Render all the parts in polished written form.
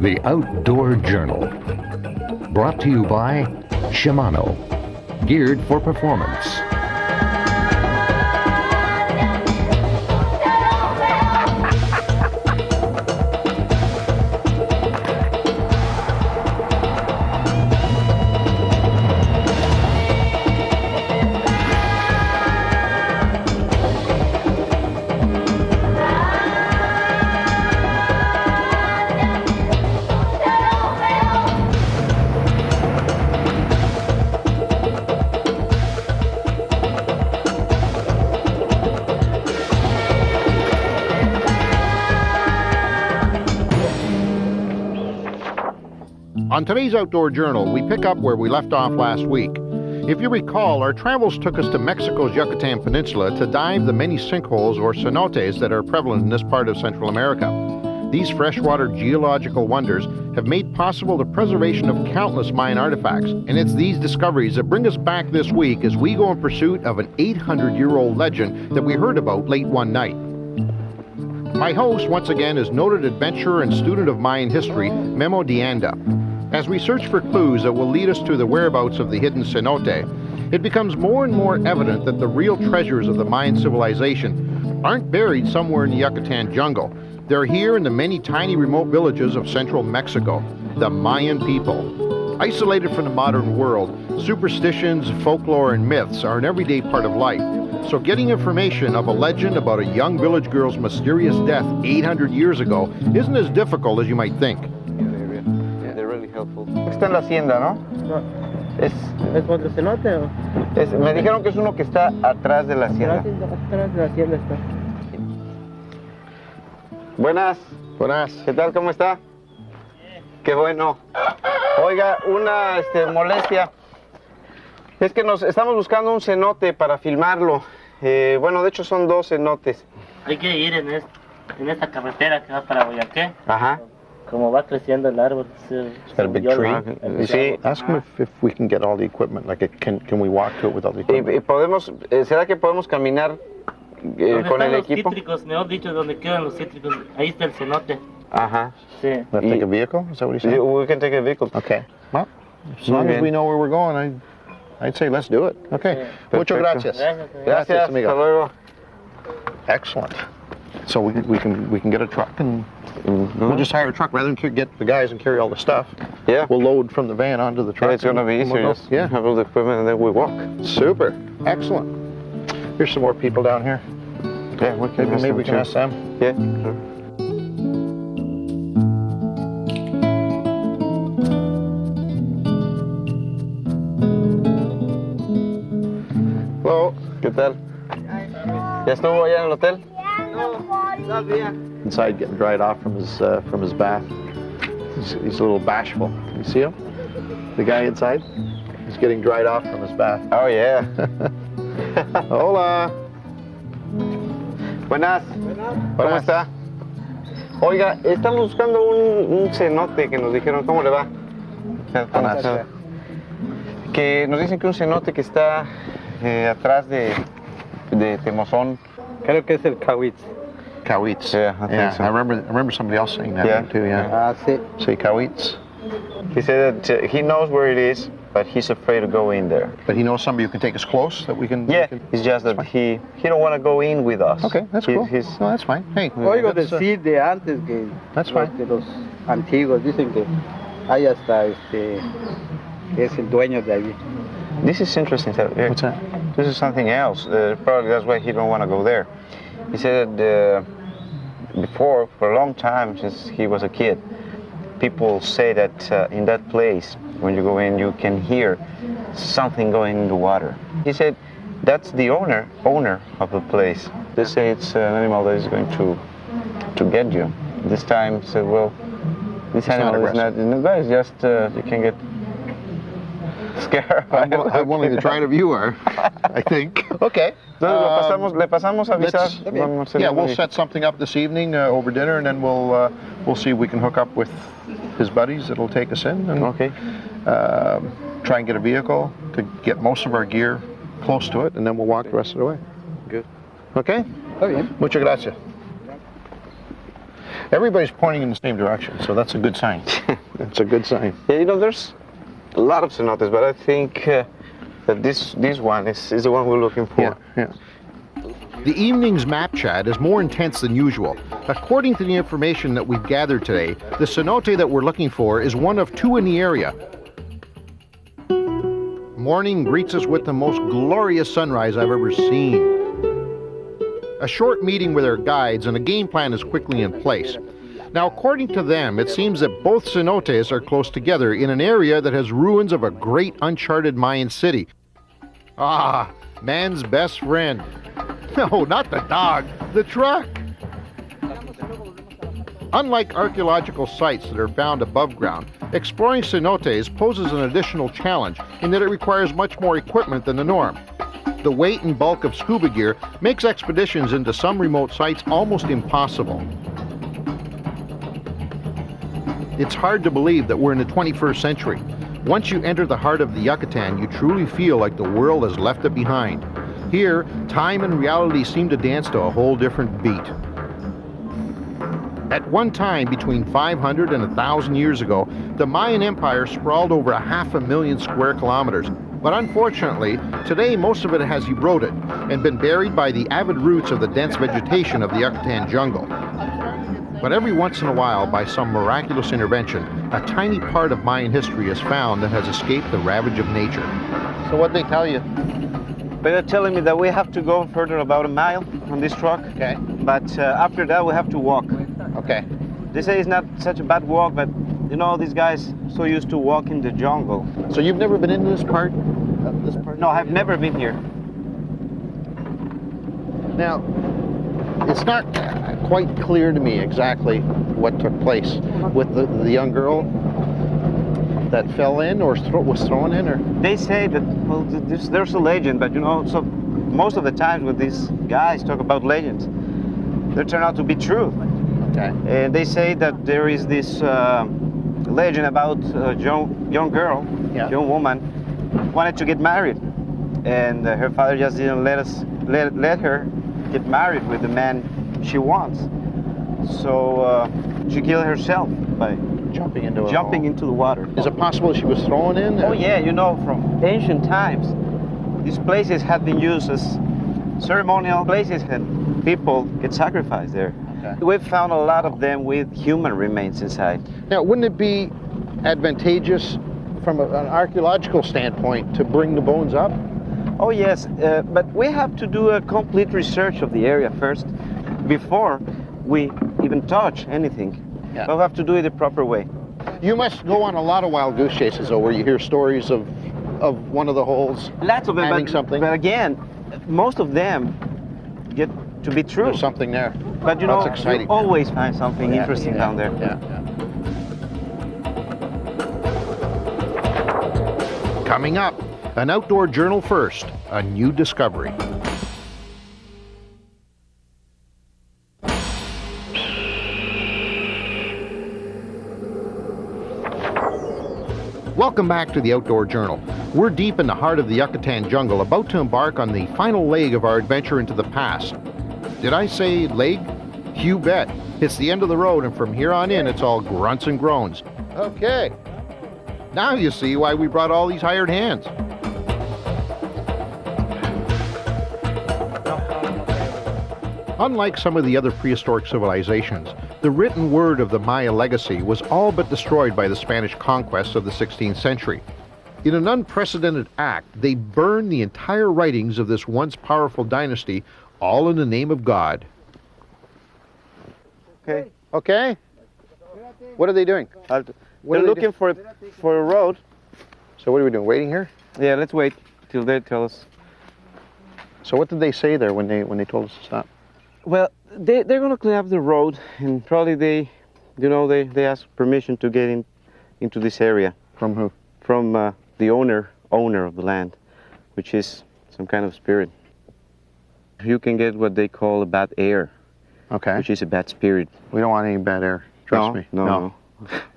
The Outdoor Journal. Brought to you by Shimano. Geared for performance. On today's Outdoor Journal, we pick up where we left off last week. If you recall, our travels took us to Mexico's Yucatan Peninsula to dive the many sinkholes or cenotes that are prevalent in this part of Central America. These freshwater geological wonders have made possible the preservation of countless Mayan artifacts, and it's these discoveries that bring us back this week as we go in pursuit of an 800-year-old legend that we heard about late one night. My host, once again, is noted adventurer and student of Mayan history, Memo de Anda. As we search for clues that will lead us to the whereabouts of the hidden cenote, it becomes more and more evident that the real treasures of the Mayan civilization aren't buried somewhere in the Yucatan jungle. They're here in the many tiny remote villages of central Mexico, the Mayan people. Isolated from the modern world, superstitions, folklore, and myths are an everyday part of life. So getting information of a legend about a young village girl's mysterious death 800 years ago isn't as difficult as you might think. Está en la hacienda, ¿no? No. ¿Es otro cenote o? me dijeron que es uno que está atrás de la hacienda. Atrás de la hacienda está. Buenas. Buenas. ¿Qué tal? ¿Cómo está? Qué bueno. Oiga, una molestia. Es que nos estamos buscando un cenote para filmarlo. Bueno, de hecho son dos cenotes. Hay que ir en esta carretera que va para Boyaqué. Ajá. Como va creciendo el árbol. It's got a big tree. Sí. Ask him if we can get all the equipment. Like, can we walk to it with all the equipment? Podemos, ¿será que podemos caminar con el equipo? Cítricos, mejor dicho, donde quedan los cítricos. Ahí está el cenote. Ajá. Sí. Let's take a vehicle? Is that what he said? We can take a vehicle. Okay. Well, as long as we know where we're going, I'd say let's do it. Okay. Sí. Muchas gracias. Gracias, amigo. hasta luego. Excellent. So we can get a truck and we'll just hire a truck rather than get the guys and carry all the stuff. Yeah. We'll load from the van onto the truck. Yeah, it's gonna be easier. We'll Just yeah. have all the equipment and then we walk. Super. Excellent. Here's some more people down here. Yeah, Maybe we can ask them. Yeah. Sure. Hello. ¿Qué tal? ¿Ya estuvo allá en el hotel? Inside getting dried off from his bath. He's a little bashful. You see him? The guy inside? He's getting dried off from his bath. Oh, yeah. Hola. Buenas. ¿Cómo está? Oiga, estamos buscando un cenote que nos dijeron. ¿Cómo le va? Buenas. Que nos dicen que un cenote que está atrás de Temozón. Creo que es el Kawitz. Kawitz. Yeah, I think so. I remember somebody else saying that Yeah. too. Yeah. Sí. Say Kawitz. He said that he knows where it is, but he's afraid to go in there. But he knows somebody who can take us close that we can. Yeah, it's just that he don't want to go in with us. Okay, that's cool. No, that's fine. Hey, Oigo that's, decir de antes que That's fine. de los antiguos dicen que hay hasta que es el dueño de allí. This is interesting. What's that? This is something else. Probably that's why he don't want to go there. He said that before, for a long time, since he was a kid, people say that in that place, when you go in, you can hear something going in the water. He said that's the owner of the place. They say it's an animal that is going to get you. This time, he said, well, this animal is not. No, it's just you can get scared. I'm willing to try it if you are. I think. Okay. Le pasamos a avisar. We'll set something up this evening over dinner, and then we'll see if we can hook up with his buddies that'll take us in. And, Okay. Try and get a vehicle to get most of our gear close to it, and then we'll walk the rest of the way. Good. Okay? Está bien. Muchas gracias. Everybody's pointing in the same direction, so that's a good sign. That's a good sign. Yeah, you know, there's a lot of cenotes, but I think that this one is the one we're looking for. Yeah. The evening's map chat is more intense than usual. According to the information that we've gathered today, the cenote that we're looking for is one of 2 in the area. Morning greets us with the most glorious sunrise I've ever seen. A short meeting with our guides and a game plan is quickly in place. Now, according to them, it seems that both cenotes are close together in an area that has ruins of a great uncharted Mayan city. Ah, man's best friend. No, not the dog, the truck. Unlike archaeological sites that are found above ground, exploring cenotes poses an additional challenge in that it requires much more equipment than the norm. The weight and bulk of scuba gear makes expeditions into some remote sites almost impossible. It's hard to believe that we're in the 21st century. Once you enter the heart of the Yucatan, you truly feel like the world has left it behind. Here, time and reality seem to dance to a whole different beat. At one time, between 500 and 1,000 years ago, the Mayan Empire sprawled over 500,000 square kilometers. But unfortunately, today most of it has eroded and been buried by the avid roots of the dense vegetation of the Yucatan jungle. But every once in a while, by some miraculous intervention, a tiny part of Mayan history is found that has escaped the ravage of nature. So what'd they tell you? They're telling me that we have to go further about a mile on this truck. Okay. But after that, we have to walk. Okay. They say it's not such a bad walk, but you know, these guys so used to walk in the jungle. So you've never been into this part? No, I've never been here. Now, it's not quite clear to me exactly what took place with the young girl that fell in or was thrown in, or? They say that, well, there's a legend, but you know, so most of the times when these guys talk about legends, they turn out to be true. Okay. And they say that there is this legend about a young girl, young woman, wanted to get married, and her father just didn't let her get married with the man she wants. So she killed herself by jumping into the water. Is it possible she was thrown in? Oh yeah, you know, from ancient times, these places have been used as ceremonial places, and people get sacrificed there. Okay. We've found a lot of them with human remains inside. Now, wouldn't it be advantageous from an archaeological standpoint to bring the bones up? Oh yes, but we have to do a complete research of the area first before we even touch anything. Yeah. We'll have to do it the proper way. You must go on a lot of wild goose chases, though, where you hear stories of one of the holes. Lots of them, but again, most of them get to be true. There's something there. But you know, you always find something interesting down there. Yeah. Coming up, an outdoor journal first, a new discovery. Welcome back to the Outdoor Journal. We're deep in the heart of the Yucatan jungle, about to embark on the final leg of our adventure into the past. Did I say leg? You bet. It's the end of the road, and from here on in, it's all grunts and groans. Okay. Now you see why we brought all these hired hands. Unlike some of the other prehistoric civilizations, the written word of the Maya legacy was all but destroyed by the Spanish conquest of the 16th century. In an unprecedented act, they burned the entire writings of this once powerful dynasty, all in the name of God. Okay. Okay. What are they doing? They're looking for a road. So what are we doing? Waiting here? Yeah, let's wait till they tell us. So what did they say there when they told us to stop? Well, they're going to clean up the road, and probably they ask permission to get into this area. From who? From the owner of the land, which is some kind of spirit. You can get what they call a bad air. Okay. Which is a bad spirit. We don't want any bad air. Trust me. No.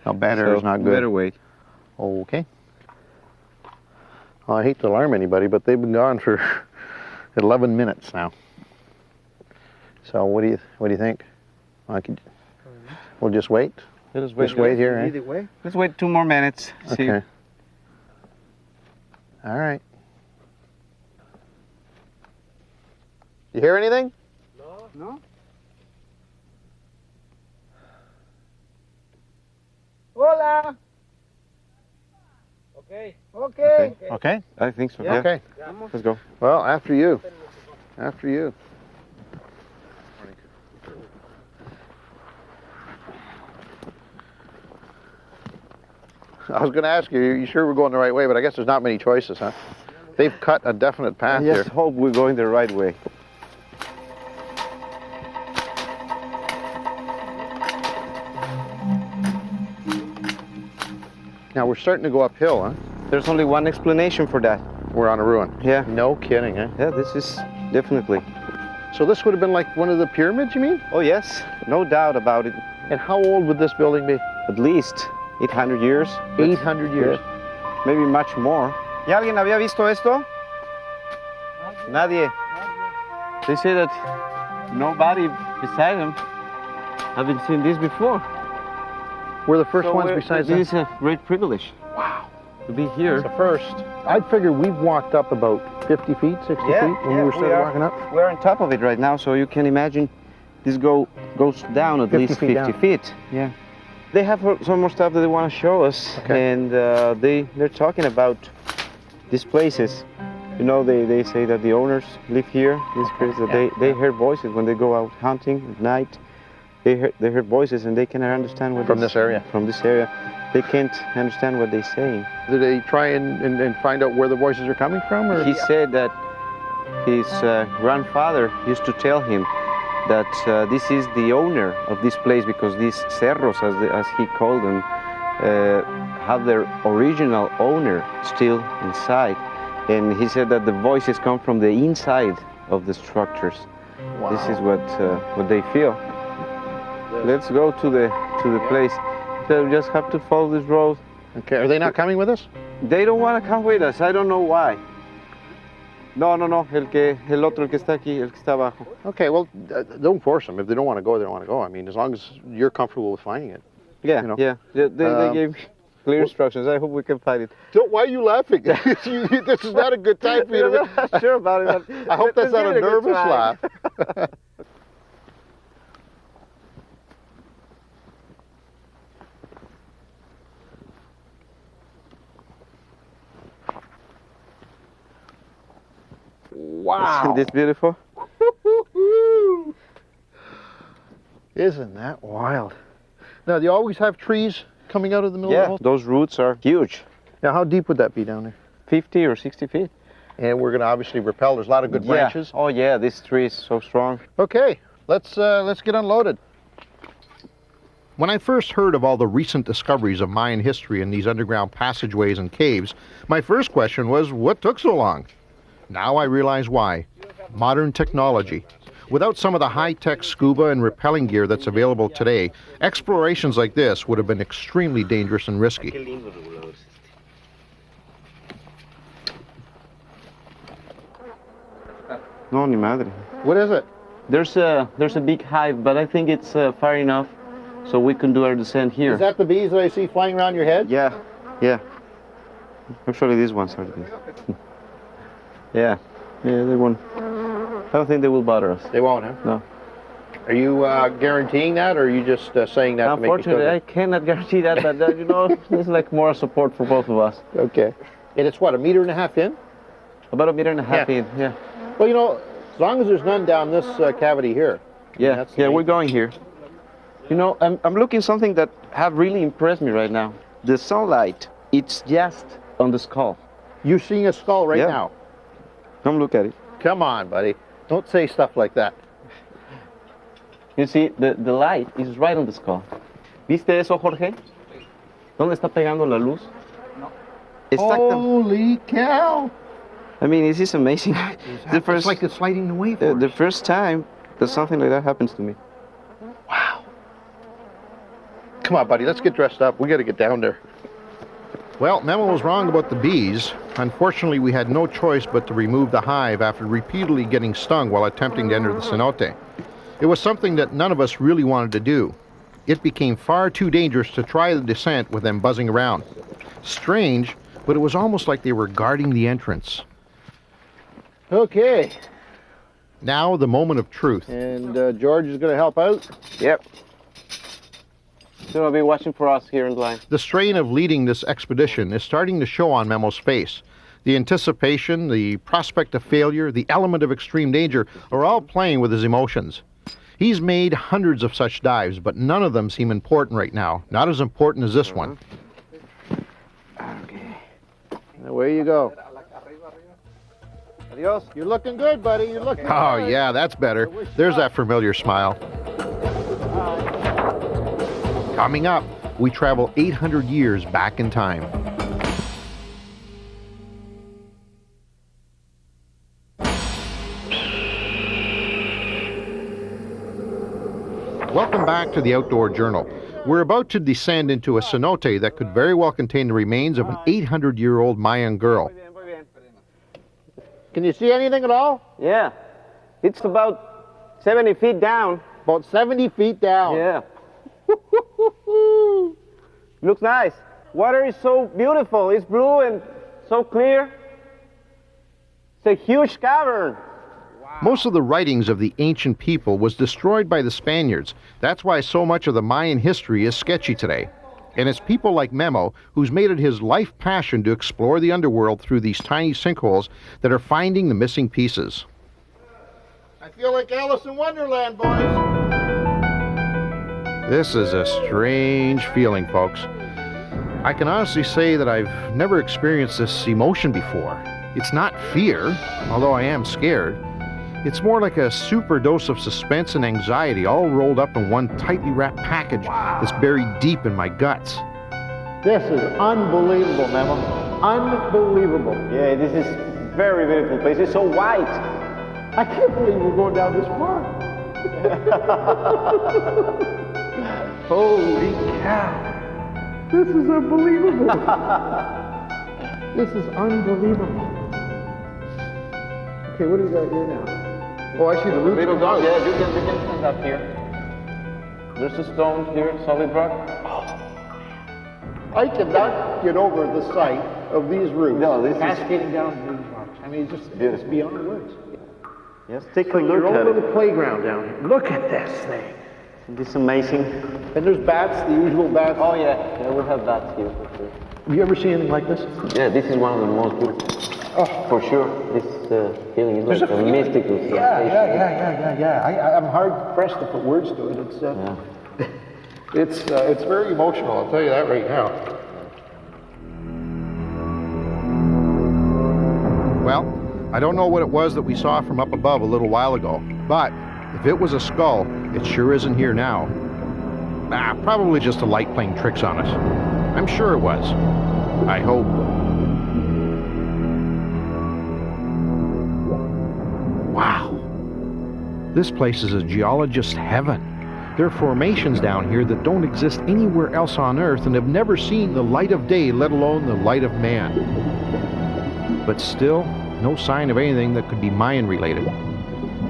No, bad air is not good. Better wait. Okay. Well, I hate to alarm anybody, but they've been gone for 11 minutes now. So what do you think? We'll just wait. Let us wait. Just wait here, Either way. Let's wait 2 more minutes. See. Okay. All right. You hear anything? No? Hola. Okay. Okay. Okay. I think so. Yeah. Okay. Let's go. Well, after you. After you. I was going to ask you, you sure we're going the right way, but I guess there's not many choices, huh? They've cut a definite path Yes, here. hope we're going the right way. Now we're starting to go uphill, huh? There's only one explanation for that. We're on a ruin. Yeah. No kidding, eh? Yeah, this is definitely. So this would have been like one of the pyramids, you mean? Oh yes, no doubt about it. And how old would this building be? At least 800 years. 800 years. Yeah. Maybe much more. ¿Y alguien había visto esto? Nadie. They say that nobody beside them haven't seen this before. We're the first ones besides This us. is a great privilege. Wow. To be here. It's a first. I'd figure we've walked up about 50 feet, 60 feet when we were started walking up. We're on top of it right now, so you can imagine this goes down at 50 least feet 50 down. feet. Yeah. They have some more stuff that they want to show us, Okay. and they're talking about these places. You know, they say that the owners live here. These places that they hear voices when they go out hunting at night. They hear voices and they cannot understand what From this area. From this area, they can't understand what they're saying. Do they try and find out where the voices are coming from? Or? He said that his grandfather used to tell him that this is the owner of this place because these cerros, as he called them, have their original owner still inside. And he said that the voices come from the inside of the structures. Wow. This is what they feel. Let's go to the place. So we just have to follow this road. Okay, are they not coming with us? They don't want to come with us. I don't know why. No. El otro que está aquí, el que está abajo. Okay, well, don't force them. If they don't want to go, they don't want to go. I mean, as long as you're comfortable with finding it. Yeah, You know. yeah. They gave me clear instructions. I hope we can find it. Why are you laughing? This is not a good time for you to... I'm not sure about it. But I hope that's let's not give a it good nervous try. laugh. Wow. Isn't this beautiful? Isn't that wild? Now, do you always have trees coming out of the middle Yeah, of the hole? those roots are huge. Now, how deep would that be down there? 50 or 60 feet. And we're going to obviously rappel. There's a lot of good branches. Yeah. Oh yeah, this tree is so strong. Okay, let's get unloaded. When I first heard of all the recent discoveries of Mayan history in these underground passageways and caves, my first question was, what took so long? Now I realize why. Modern technology. Without some of the high-tech scuba and rappelling gear that's available today, explorations like this would have been extremely dangerous and risky. No, ni madre. What is it? There's a big hive, but I think it's far enough so we can do our descent here. Is that the bees that I see flying around your head? Yeah, yeah. Actually, these ones are the bees. Yeah, they won't. I don't think they will bother us. They won't, huh? No. Are you guaranteeing that, or are you just saying that to make me feel Unfortunately, I good? cannot guarantee that, but you know, it's like more support for both of us. Okay. And it's what, 1.5 meters in? About 1.5 meters in, yeah. Well, you know, as long as there's none down this cavity here. Yeah, that's the yeah, main we're going here. You know, I'm looking something that have really impressed me right now. The sunlight, it's just on the skull. You're seeing a skull right Yeah. now. Come look at it. Come on, buddy. Don't say stuff like that. You see, the light is right on the skull. ¿Viste eso, Jorge? ¿Dónde está pegando la luz? No. Holy cow! I mean, this is amazing. It's like it's lighting the way for us. The first time that something like that happens to me. Wow. Come on, buddy. Let's get dressed up. We got to get down there. Well, Memo was wrong about the bees. Unfortunately, we had no choice but to remove the hive after repeatedly getting stung while attempting to enter the cenote. It was something that none of us really wanted to do. It became far too dangerous to try the descent with them buzzing around. Strange, but it was almost like they were guarding the entrance. Okay, Now the moment of truth. and George is going to help out. Yep. So I'll be watching for us here in the line. The strain of leading this expedition is starting to show on Memo's face. The anticipation, the prospect of failure, the element of extreme danger are all playing with his emotions. He's made hundreds of such dives, but none of them seem important right now. Not as important as this one. Okay. And away you go. Adios. You're looking good, buddy. You're looking Oh, good. yeah, that's better. There's that familiar smile. Coming up, we travel 800 years back in time. Welcome back to the Outdoor Journal. We're about to descend into a cenote that could very well contain the remains of an 800-year-old Mayan girl. Can you see anything at all? Yeah. It's about 70 feet down. About 70 feet down. Yeah. Looks nice. Water is so beautiful. It's blue and so clear. It's a huge cavern. Most of the writings of the ancient people was destroyed by the Spaniards. That's why so much of the Mayan history is sketchy today. And it's people like Memo who's made it his life passion to explore the underworld through these tiny sinkholes that are finding the missing pieces. I feel like Alice in Wonderland, boys. This is a strange feeling, folks. I can honestly say that I've never experienced this emotion before. It's not fear, although I am scared. It's more like a super dose of suspense and anxiety all rolled up in one tightly wrapped package that's buried deep in my guts. This is unbelievable, Memo. Unbelievable. Yeah, this is very beautiful place. It's so white. I can't believe we're going down this far. Holy cow. This is unbelievable. This is unbelievable. Okay, what do we got here now? Oh, I see the roots. Little dog, yeah, you can stand up here. There's a stone here, solid rock. I cannot get over the sight of these roots. No, this is cascading down these rocks. I mean, it's beyond words. Yes, take a Like your look own at little it. playground down here. Look at this thing. This is amazing. And there's bats, the usual bats. Oh yeah, we have that here for sure. Have you ever seen anything like this? Yeah, this is one of the most beautiful. Oh. For sure, this feeling is like a mystical sensation. Yeah. I'm hard pressed to put words to it. It's it's very emotional. I'll tell you that right now. Well, I don't know what it was that we saw from up above a little while ago, but if it was a skull, it sure isn't here now. Probably just a light playing tricks on us. I'm sure it was. I hope. Wow. This place is a geologist's heaven. There are formations down here that don't exist anywhere else on Earth and have never seen the light of day, let alone the light of man. But still, no sign of anything that could be Mayan related.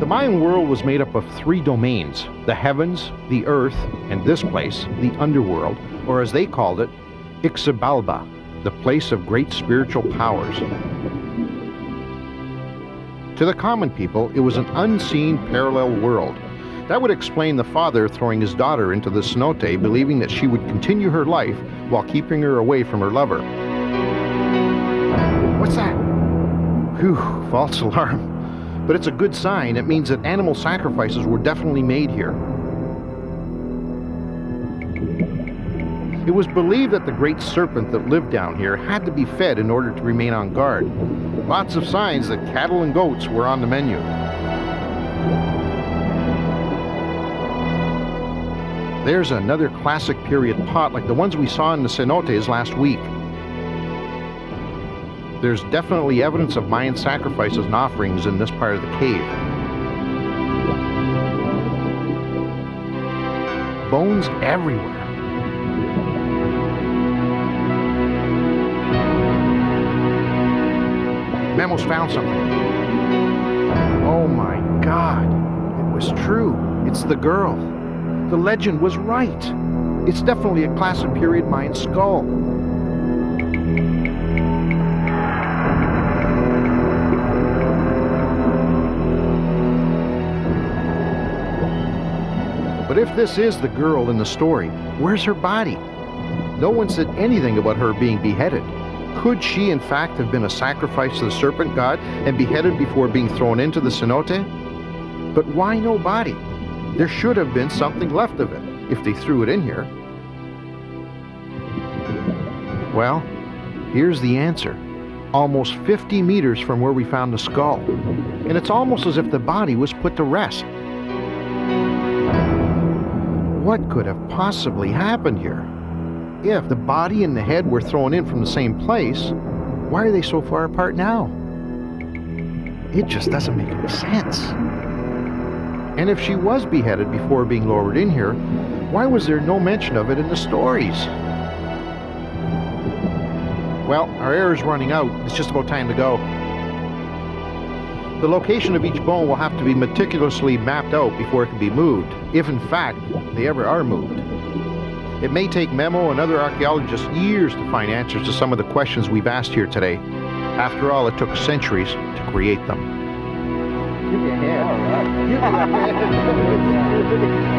The Mayan world was made up of 3 domains: the heavens, the earth, and this place, the underworld, or as they called it, Ixabalba, the place of great spiritual powers. To the common people, it was an unseen parallel world. That would explain the father throwing his daughter into the cenote, believing that she would continue her life while keeping her away from her lover. What's that? Whew, false alarm. But it's a good sign. It means that animal sacrifices were definitely made here. It was believed that the great serpent that lived down here had to be fed in order to remain on guard. Lots of signs that cattle and goats were on the menu. There's another classic period pot like the ones we saw in the cenotes last week. There's definitely evidence of Mayan sacrifices and offerings in this part of the cave. Bones everywhere. Memo's found something. Oh my God, it was true. It's the girl. The legend was right. It's definitely a classic period Mayan skull. But if this is the girl in the story, where's her body? No one said anything about her being beheaded. Could she in fact have been a sacrifice to the serpent god and beheaded before being thrown into the cenote? But why no body? There should have been something left of it, if they threw it in here. Well, here's the answer. Almost 50 meters from where we found the skull. And it's almost as if the body was put to rest. What could have possibly happened here? If the body and the head were thrown in from the same place, why are they so far apart now? It just doesn't make any sense. And if she was beheaded before being lowered in here, why was there no mention of it in the stories? Well, our air is running out. It's just about time to go. The location of each bone will have to be meticulously mapped out before it can be moved, if in fact they ever are moved. It may take Memo and other archaeologists years to find answers to some of the questions we've asked here today. After all, it took centuries to create them. Give me a hand. All right. Give me a hand.